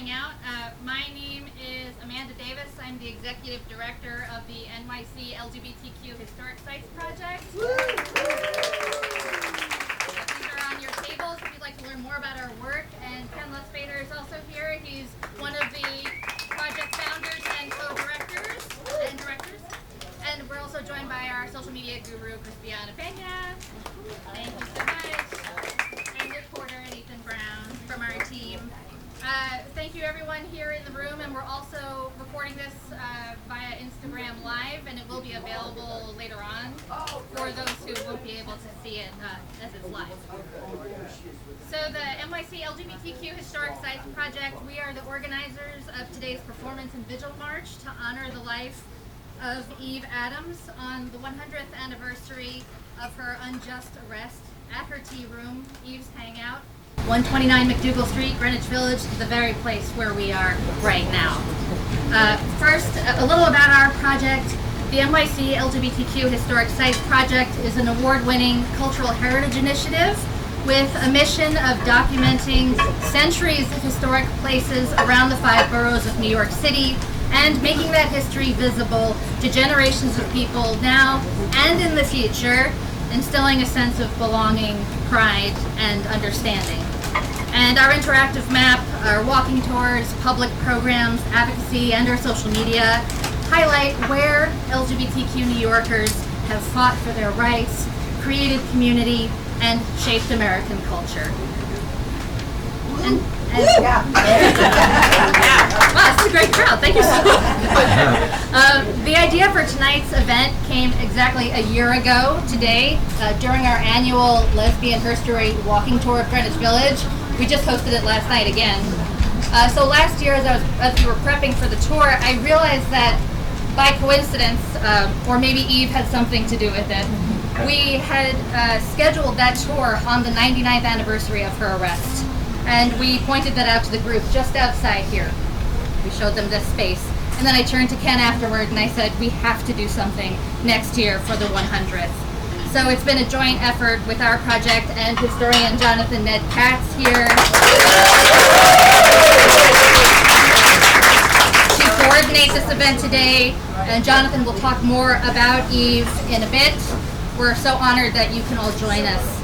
coming out. My name is Amanda Davis. I'm the Executive Director of the NYC LGBTQ Historic Sites Project. These are on your tables if you'd like to learn more about our work. And Ken Lusbader is also here. He's one of the project founders and co-directors and directors. And we're also joined by our social media guru, Cristiana Pena. Thank you so much. And Nick Porter and Ethan Brown from our team. Thank you everyone here in the room, and we're also recording this via Instagram Live, and it will be available later on for those who won't be able to see it as it's live. So the NYC LGBTQ Historic Sites Project, we are the organizers of today's performance and vigil march to honor the life of Eve Adams on the 100th anniversary of her unjust arrest at her tea room, Eve's Hangout, 129 MacDougal Street, Greenwich Village, the very place where we are right now. First, a little about our project. The NYC LGBTQ Historic Sites Project is an award-winning cultural heritage initiative with a mission of documenting centuries of historic places around the 5 boroughs of New York City and making that history visible to generations of people now and in the future, instilling a sense of belonging, pride, and understanding. And our interactive map, our walking tours, public programs, advocacy, and our social media highlight where LGBTQ New Yorkers have fought for their rights, created community, and shaped American culture. Wow, this is a great crowd. Thank you so much. The idea for tonight's event came exactly a year ago today during our annual Lesbian History walking tour of Greenwich Village. We just hosted it last night again. So last year, as we were prepping for the tour, I realized that by coincidence, or maybe Eve had something to do with it, we had scheduled that tour on the 99th anniversary of her arrest. And we pointed that out to the group just outside here. We showed them this space. And then I turned to Ken afterward and I said, we have to do something next year for the 100th. So it's been a joint effort with our project and historian Jonathan Ned Katz here to coordinate this event today. And Jonathan will talk more about Eve in a bit. We're so honored that you can all join us.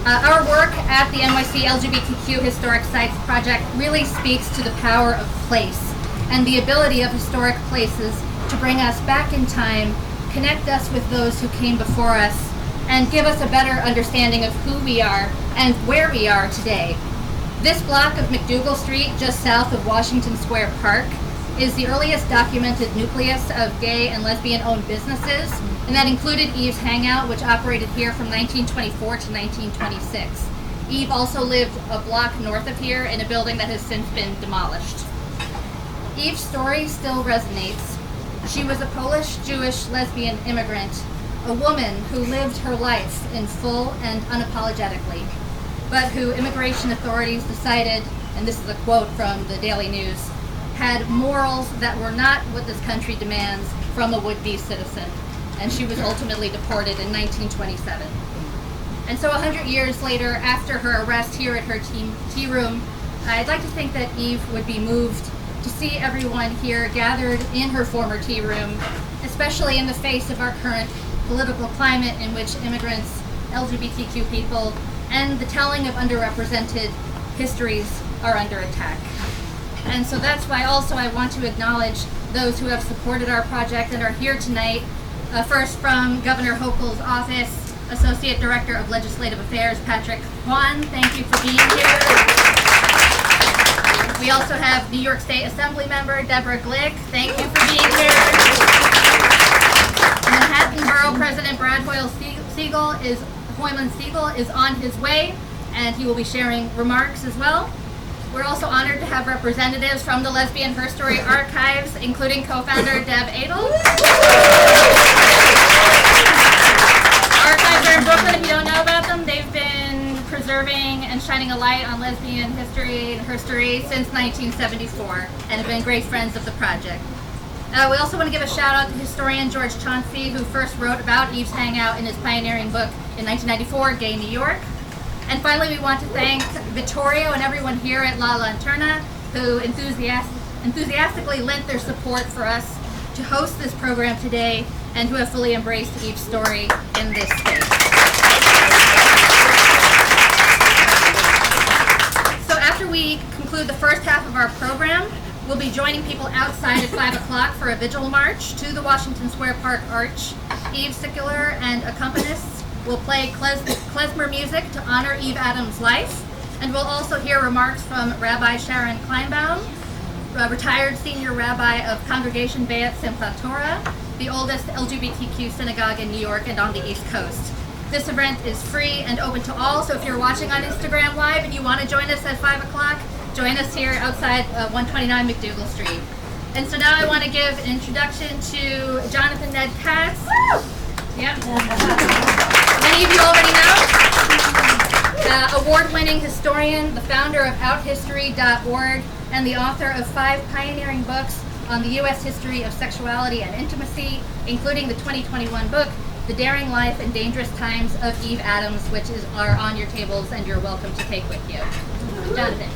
Our work at the NYC LGBTQ Historic Sites Project really speaks to the power of place and the ability of historic places to bring us back in time, connect us with those who came before us, and give us a better understanding of who we are and where we are today. This block of MacDougal Street, just south of Washington Square Park, is the earliest documented nucleus of gay and lesbian-owned businesses, and that included Eve's Hangout, which operated here from 1924 to 1926. Eve also lived a block north of here in a building that has since been demolished. Eve's story still resonates. She was a Polish-Jewish lesbian immigrant, a woman who lived her life in full and unapologetically, but who immigration authorities decided, and this is a quote from the Daily News, had morals that were not what this country demands from a would-be citizen. And she was ultimately deported in 1927. And so 100 years later, after her arrest here at her tea room, I'd like to think that Eve would be moved to see everyone here gathered in her former tea room, especially in the face of our current political climate in which immigrants, LGBTQ people, and the telling of underrepresented histories are under attack. And so that's why also I want to acknowledge those who have supported our project and are here tonight. First from Governor Hochul's office, Associate Director of Legislative Affairs, Patrick Kwan, thank you for being here. We also have New York State Assembly Member Deborah Glick, thank you for being here. Manhattan Borough President Brad Hoyland Siegel is on his way, and he will be sharing remarks as well. We're also honored to have representatives from the Lesbian History Archives, including co-founder Deb Adel. Archives are in Brooklyn. If you don't know about them, they've been preserving and shining a light on lesbian history and herstory since 1974 and have been great friends of the project. We also want to give a shout out to historian George Chauncey, who first wrote about Eve's Hangout in his pioneering book in 1994, Gay New York. And finally, we want to thank Vittorio and everyone here at La Lanterna, who enthusiastically lent their support for us to host this program today and who have fully embraced Eve's story in this space. So after we conclude the first half of our program, we'll be joining people outside at 5 o'clock for a vigil march to the Washington Square Park Arch. Eve Sickler and accompanists will play klezmer music to honor Eve Adams' life, and we'll also hear remarks from Rabbi Sharon Kleinbaum, retired senior rabbi of Congregation Beit Simchat Torah, the oldest LGBTQ synagogue in New York and on the East Coast. This event is free and open to all, so if you're watching on Instagram Live and you want to join us at 5 o'clock, join us here outside 129 MacDougal Street. And so now I want to give an introduction to Jonathan Ned Katz. Yep. Many of you already know. Award-winning historian, the founder of OutHistory.org, and the author of 5 pioneering books on the U.S. history of sexuality and intimacy, including the 2021 book, The Daring Life and Dangerous Times of Eve Adams, which are on your tables and you're welcome to take with you. Jonathan.